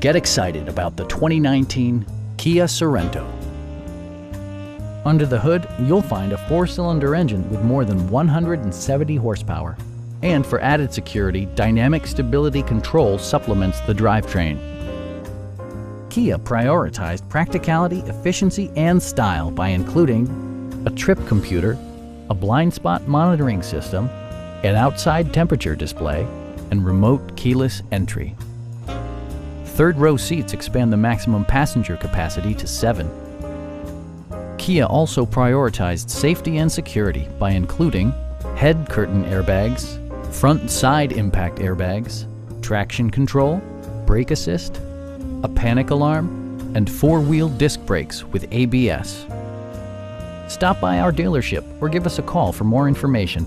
Get excited about the 2019 Kia Sorento. Under the hood, you'll find a 4-cylinder engine with more than 170 horsepower. And for added security, dynamic stability control supplements the drivetrain. Kia prioritized practicality, efficiency, and style by including a trip computer, a blind spot monitoring system, an outside temperature display, and remote keyless entry. Third-row seats expand the maximum passenger capacity to 7. Kia also prioritized safety and security by including head curtain airbags, front and side impact airbags, traction control, brake assist, a panic alarm, and 4-wheel disc brakes with ABS. Stop by our dealership or give us a call for more information.